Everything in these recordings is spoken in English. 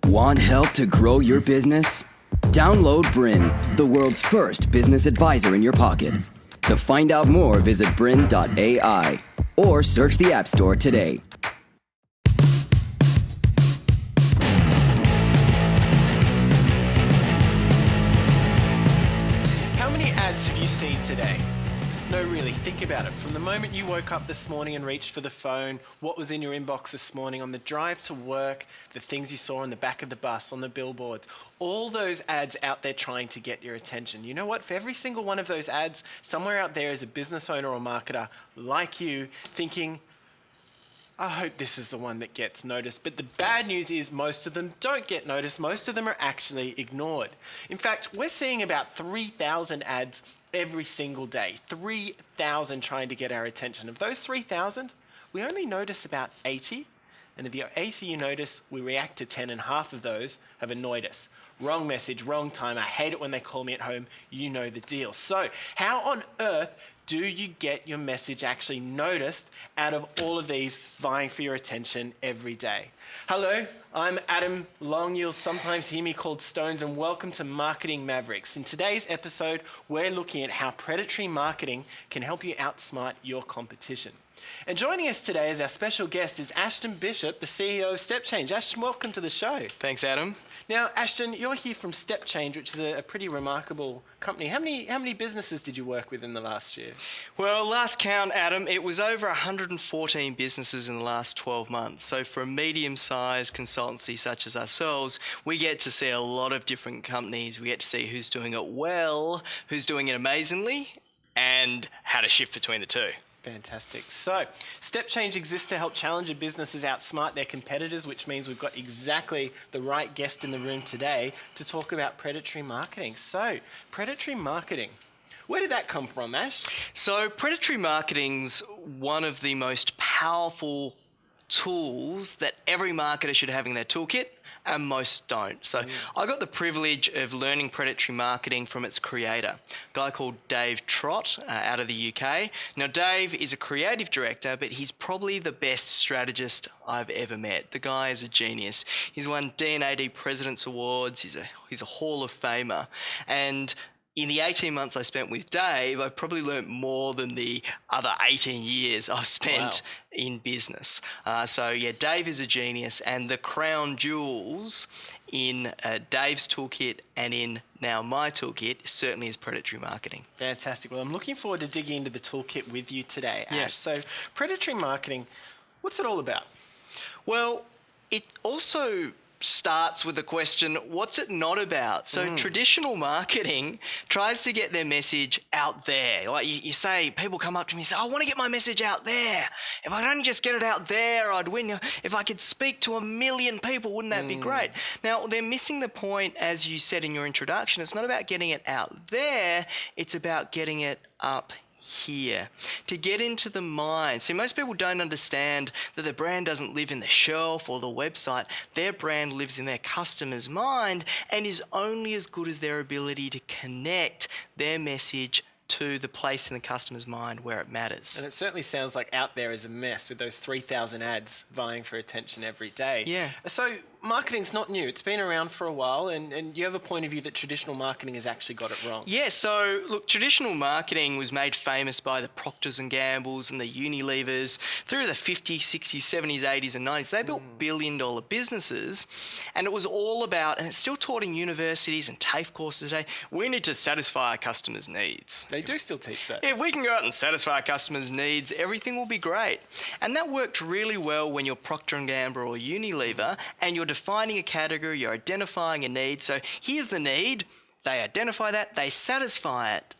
Want help to grow your business? Download Bryn, the world's first business advisor in your pocket. To find out more, visit bryn.ai or search the App Store today. How many ads have you seen today? No, really, think about it. From the moment you woke up this morning and reached for the phone, what was in your inbox this morning, on the drive to work, the things you saw on the back of the bus, on the billboards, all those ads out there trying to get your attention. You know what? For every single one of those ads, somewhere out there is a business owner or marketer like you thinking, I hope this is the one that gets noticed. But the bad news is most of them don't get noticed. Most of them are actually ignored. In fact, we're seeing about 3,000 ads every single day. 3,000 trying to get our attention. Of those 3,000, we only notice about 80. And of the 80 you notice, we react to 10, and half of those have annoyed us. Wrong message, wrong time. I hate it when they call me at home. You know the deal. So how on earth do you get your message actually noticed out of all of these vying for your attention every day? Hello, I'm Adam Long. You'll sometimes hear me called Stones, and welcome to Marketing Mavericks. In today's episode, we're looking at how predatory marketing can help you outsmart your competition. And joining us today as our special guest is Ashton Bishop, the CEO of StepChange. Ashton, welcome to the show. Thanks, Adam. Now, Ashton, you're here from StepChange, which is a pretty remarkable company. How many businesses did you work with in the last year? Well, last count, Adam, it was over 114 businesses in the last 12 months. So for a medium-sized consultancy such as ourselves, we get to see a lot of different companies. We get to see who's doing it well, who's doing it amazingly, and how to shift between the two. Fantastic. So, StepChange exists to help challenger businesses outsmart their competitors, which means we've got exactly the right guest in the room today to talk about predatory marketing. So, predatory marketing. Where did that come from, Ash? So, predatory marketing's one of the most powerful tools that every marketer should have in their toolkit, and most don't. So I got the privilege of learning predatory marketing from its creator, a guy called Dave Trott out of the UK. Now, Dave is a creative director, but he's probably the best strategist I've ever met. The guy is a genius. He's won D&AD President's Awards. He's a Hall of Famer. And in the 18 months I spent with Dave, I've probably learnt more than the other 18 years I've spent in business. Dave is a genius, and the crown jewels in Dave's toolkit and in now my toolkit certainly is predatory marketing. Fantastic. Well, I'm looking forward to digging into the toolkit with you today, Ash. Yeah. So, predatory marketing, what's it all about? Well, it also starts with the question, what's it not about? So traditional marketing tries to get their message out there. Like you say, people come up to me and say, I want to get my message out there. If I don't just get it out there, I'd win. If I could speak to 1 million people, wouldn't that be great? Now, they're missing the point, as you said in your introduction. It's not about getting it out there. It's about getting it up here, to get into the mind. See, most people don't understand that the brand doesn't live in the shelf or the website. Their brand lives in their customer's mind and is only as good as their ability to connect their message to the place in the customer's mind where it matters. And it certainly sounds like out there is a mess with those 3,000 ads vying for attention every day. Yeah. So marketing's not new. It's been around for a while, and you have a point of view that traditional marketing has actually got it wrong. Yeah, so look, traditional marketing was made famous by the Procters & Gambles and the Unilevers through the 50s, 60s, 70s, 80s and 90s. They built billion-dollar businesses, and it was all about, and it's still taught in universities and TAFE courses today, we need to satisfy our customers' needs. They do still teach that. If we can go out and satisfy our customers' needs, everything will be great. And that worked really well when you're Procter & Gamble or Unilever and you're defining a category, you're identifying a need. So here's the need, they identify that, they satisfy it.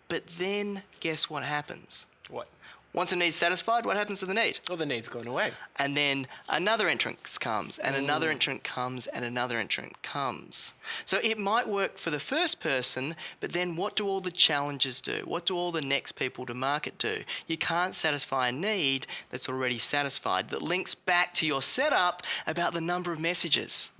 But then guess what happens? What? Once a need's satisfied, what happens to the need? Well, the need's gone away. And then another entrant comes, and another entrant comes, and another entrant comes. So it might work for the first person, but then what do all the challengers do? What do all the next people to market do? You can't satisfy a need that's already satisfied, that links back to your setup about the number of messages.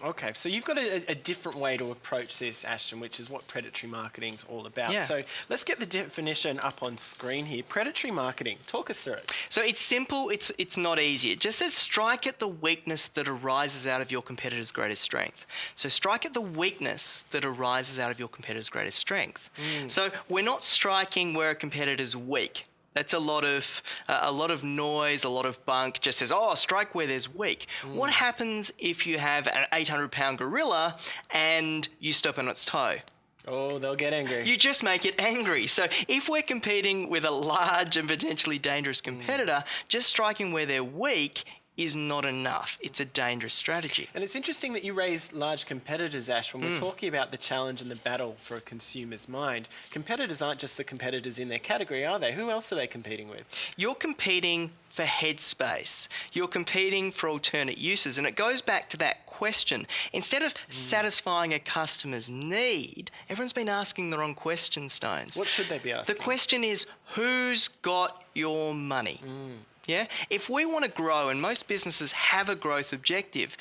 Okay, so you've got a different way to approach this, Ashton, which is what predatory marketing is all about. Yeah. So let's get the definition up on screen here. Predatory marketing, talk us through it. So it's simple, it's not easy. It just says strike at the weakness that arises out of your competitor's greatest strength. So strike at the weakness that arises out of your competitor's greatest strength. So we're not striking where a competitor's weak. That's a lot of noise, a lot of bunk. Just says, oh, strike where there's weak. What happens if you have an 800-pound gorilla and you step on its toe? Oh, they'll get angry. You just make it angry. So if we're competing with a large and potentially dangerous competitor, just striking where they're weak is not enough. It's a dangerous strategy. And it's interesting that you raise large competitors, Ash, when we're talking about the challenge and the battle for a consumer's mind. Competitors aren't just the competitors in their category, are they? Who else are they competing with? You're competing for headspace. You're competing for alternate uses. And it goes back to that question. Instead of satisfying a customer's need, everyone's been asking the wrong question, Stones. What should they be asking? The question is, who's got your money? Yeah? If we want to grow, and most businesses have a growth objective,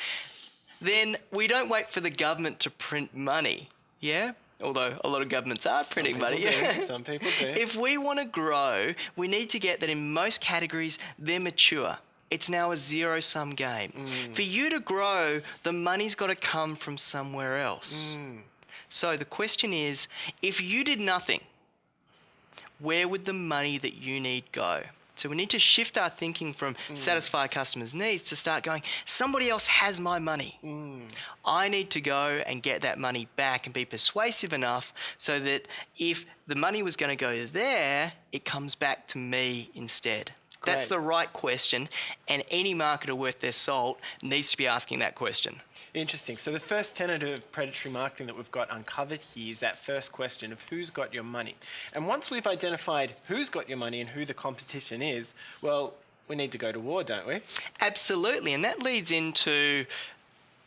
then we don't wait for the government to print money. Yeah? Although a lot of governments are printing money. Some people do. If we want to grow, we need to get that in most categories, they're mature. It's now a zero-sum game. For you to grow, the money's got to come from somewhere else. So the question is, if you did nothing, where would the money that you need go? So we need to shift our thinking from satisfy customers' needs to start going, somebody else has my money. I need to go and get that money back and be persuasive enough so that if the money was going to go there, it comes back to me instead. That's the right question, and any marketer worth their salt needs to be asking that question. Interesting. So the first tenet of predatory marketing that we've got uncovered here is that first question of who's got your money. And once we've identified who's got your money and who the competition is, well, we need to go to war, don't we? Absolutely. And that leads into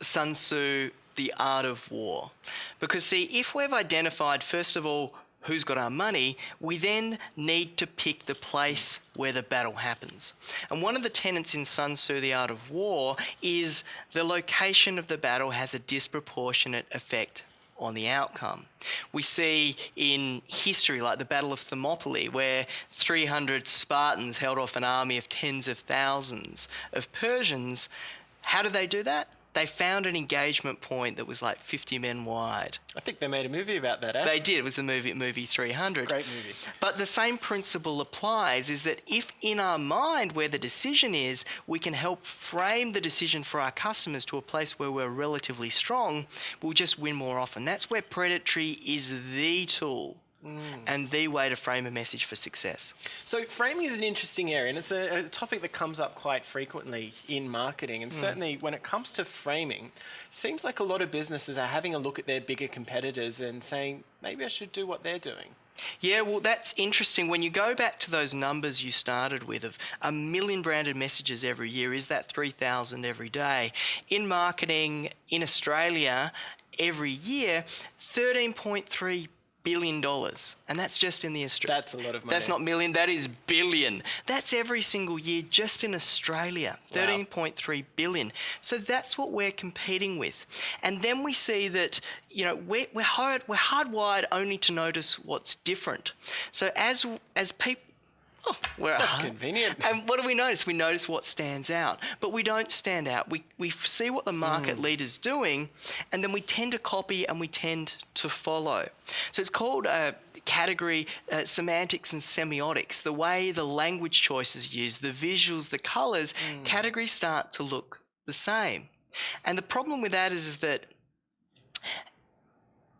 Sun Tzu, The Art of War. Because see, if we've identified, first of all, who's got our money, we then need to pick the place where the battle happens. And one of the tenets in Sun Tzu, The Art of War, is the location of the battle has a disproportionate effect on the outcome. We see in history, like the Battle of Thermopylae, where 300 Spartans held off an army of tens of thousands of Persians. How did they do that? They found an engagement point that was like 50 men wide. I think they made a movie about that, Ash. They did. It was the movie 300. Great movie. But the same principle applies, is that if in our mind where the decision is, we can help frame the decision for our customers to a place where we're relatively strong, we'll just win more often. That's where predatory is the tool and the way to frame a message for success. So framing is an interesting area, and it's a topic that comes up quite frequently in marketing. And certainly when it comes to framing, it seems like a lot of businesses are having a look at their bigger competitors and saying, maybe I should do what they're doing. Yeah, well, that's interesting. When you go back to those numbers you started with of 1 million branded messages every year, is that 3,000 every day? In marketing in Australia, every year, $13.3 billion, and that's just in the Australia. That's a lot of money. That's not million, that is billion. That's every single year just in Australia, 13.3 billion. So that's what we're competing with. And then we see that, you know, we're hardwired only to notice what's different. So as people, That's convenient. and what do we notice? We notice what stands out, but we don't stand out. We see what the market leader's doing, and then we tend to copy and we tend to follow. So it's called category semantics and semiotics. The way the language choices used, the visuals, the colours, categories start to look the same. And the problem with that is that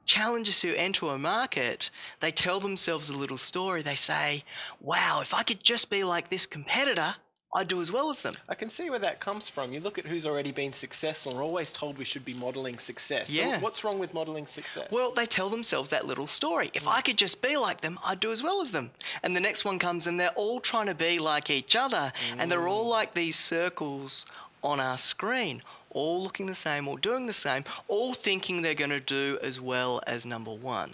challengers who enter a market, they tell themselves a little story. They say, wow, if I could just be like this competitor, I'd do as well as them. I can see where that comes from. You look at who's already been successful. We're always told we should be modelling success. Yeah. So what's wrong with modelling success? Well, they tell themselves that little story. If I could just be like them, I'd do as well as them. And the next one comes and they're all trying to be like each other. And they're all like these circles on our screen, all looking the same, all doing the same, all thinking they're going to do as well as number one.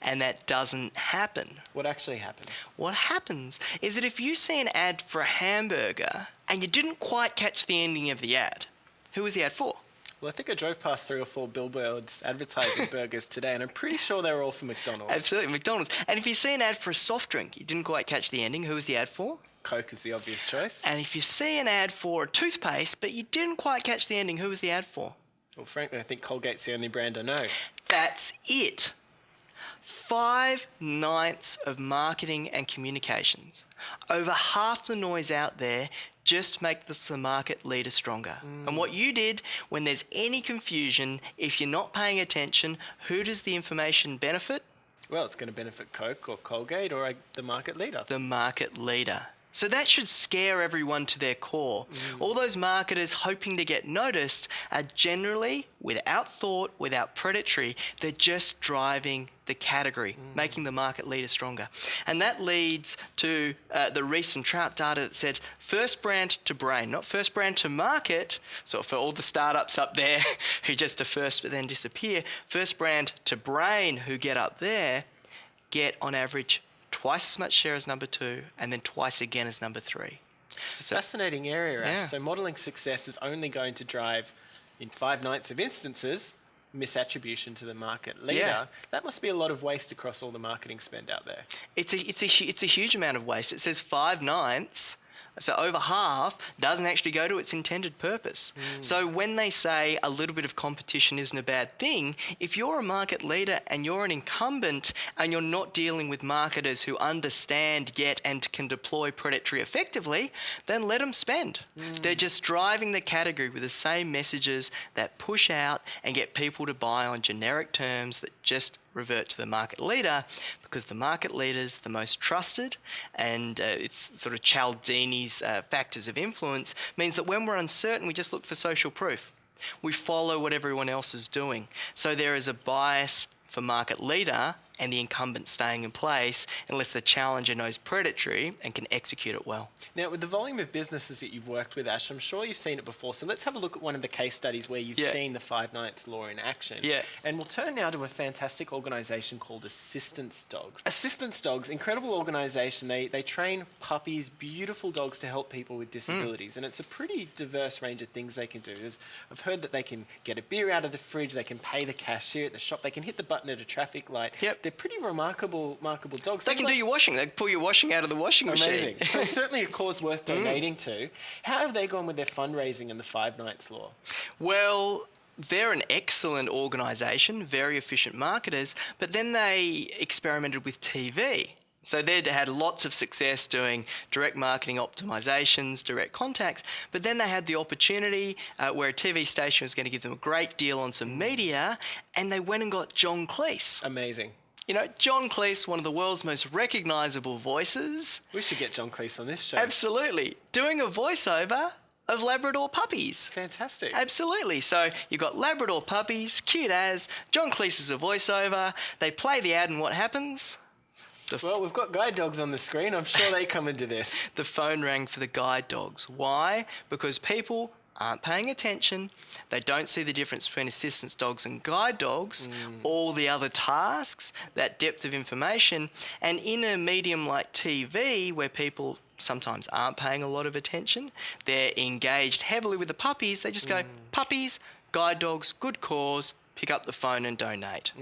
And that doesn't happen. What actually happens? What happens is that if you see an ad for a hamburger and you didn't quite catch the ending of the ad, who was the ad for? Well, I think I drove past 3 or 4 billboards advertising burgers today, and I'm pretty sure they were all for McDonald's. Absolutely, McDonald's. And if you see an ad for a soft drink, you didn't quite catch the ending, who was the ad for? Coke is the obvious choice. And if you see an ad for a toothpaste, but you didn't quite catch the ending, who was the ad for? Well, frankly, I think Colgate's the only brand I know. That's it. 5/9 of marketing and communications. Over half the noise out there just make the market leader stronger. And what you did, when there's any confusion, if you're not paying attention, who does the information benefit? Well, it's going to benefit Coke or Colgate or the market leader. The market leader. So that should scare everyone to their core. All those marketers hoping to get noticed are generally, without thought, without predatory, they're just driving the category, making the market leader stronger. And that leads to the recent Trout data that said first brand to brain, not first brand to market. So for all the startups up there who just are first but then disappear, first brand to brain who get up there get on average twice as much share as number 2, and then twice again as number 3. It's a fascinating area, Ash. Yeah. So modelling success is only going to drive, in 5/9 of instances, misattribution to the market leader. Yeah. That must be a lot of waste across all the marketing spend out there. It's a huge amount of waste. It says 5/9, so over half doesn't actually go to its intended purpose. So when they say a little bit of competition isn't a bad thing, if you're a market leader and you're an incumbent and you're not dealing with marketers who understand, get, and can deploy predatory effectively, then let them spend. They're just driving the category with the same messages that push out and get people to buy on generic terms that just revert to the market leader, because the market leader's the most trusted, and it's sort of Cialdini's factors of influence means that when we're uncertain, we just look for social proof. We follow what everyone else is doing. So there is a bias for market leader and the incumbent staying in place unless the challenger knows predatory and can execute it well. Now, with the volume of businesses that you've worked with, Ash, I'm sure you've seen it before. So let's have a look at one of the case studies where you've Yeah. seen the 5/9 law in action. Yeah. And we'll turn now to a fantastic organisation called Assistance Dogs. Assistance Dogs, incredible organisation. They train puppies, beautiful dogs to help people with disabilities. And it's a pretty diverse range of things they can do. I've heard that they can get a beer out of the fridge, they can pay the cashier at the shop, they can hit the button at a traffic light. Yep. They're pretty remarkable dogs. They can do your washing. They can pull your washing out of the washing Amazing. machine. So it's certainly a cause worth donating to. How have they gone with their fundraising and the 5/9 law? Well, they're an excellent organisation, very efficient marketers, but then they experimented with TV. So they'd had lots of success doing direct marketing optimizations, direct contacts, but then they had the opportunity where a TV station was going to give them a great deal on some media, and they went and got John Cleese. Amazing. You know, John Cleese, one of the world's most recognisable voices. We should get John Cleese on this show. Absolutely. Doing a voiceover of Labrador puppies. Fantastic. Absolutely. So you've got Labrador puppies, cute as. John Cleese is a voiceover. They play the ad, and what happens? Well, we've got guide dogs on the screen. I'm sure they come into this. The phone rang for the guide dogs. Why? Because people aren't paying attention. They don't see the difference between assistance dogs and guide dogs, all the other tasks, that depth of information. And in a medium like TV, where people sometimes aren't paying a lot of attention, they're engaged heavily with the puppies. They just go, puppies, guide dogs, good cause, pick up the phone and donate.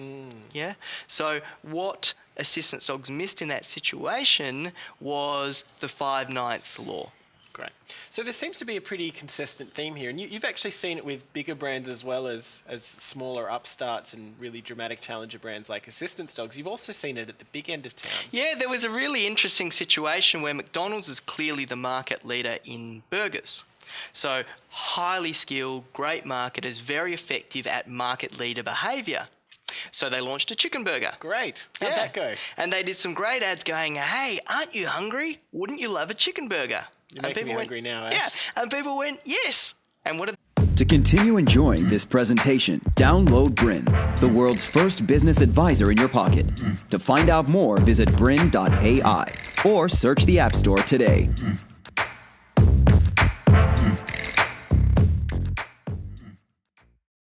Yeah? So what assistance dogs missed in that situation was the 5/9 law. Great. So there seems to be a pretty consistent theme here, and you've actually seen it with bigger brands as well as smaller upstarts and really dramatic challenger brands like Assistance Dogs. You've also seen it at the big end of town. Yeah, there was a really interesting situation where McDonald's is clearly the market leader in burgers. So highly skilled, great marketers, very effective at market leader behaviour. So they launched a chicken burger. Great. How'd that go? And they did some great ads going, hey, aren't you hungry? Wouldn't you love a chicken burger? You're making me hungry now, Ash. Yeah, and people went, yes. And what did To continue enjoying this presentation, download Bryn, the world's first business advisor in your pocket. To find out more, visit bryn.ai or search the App Store today.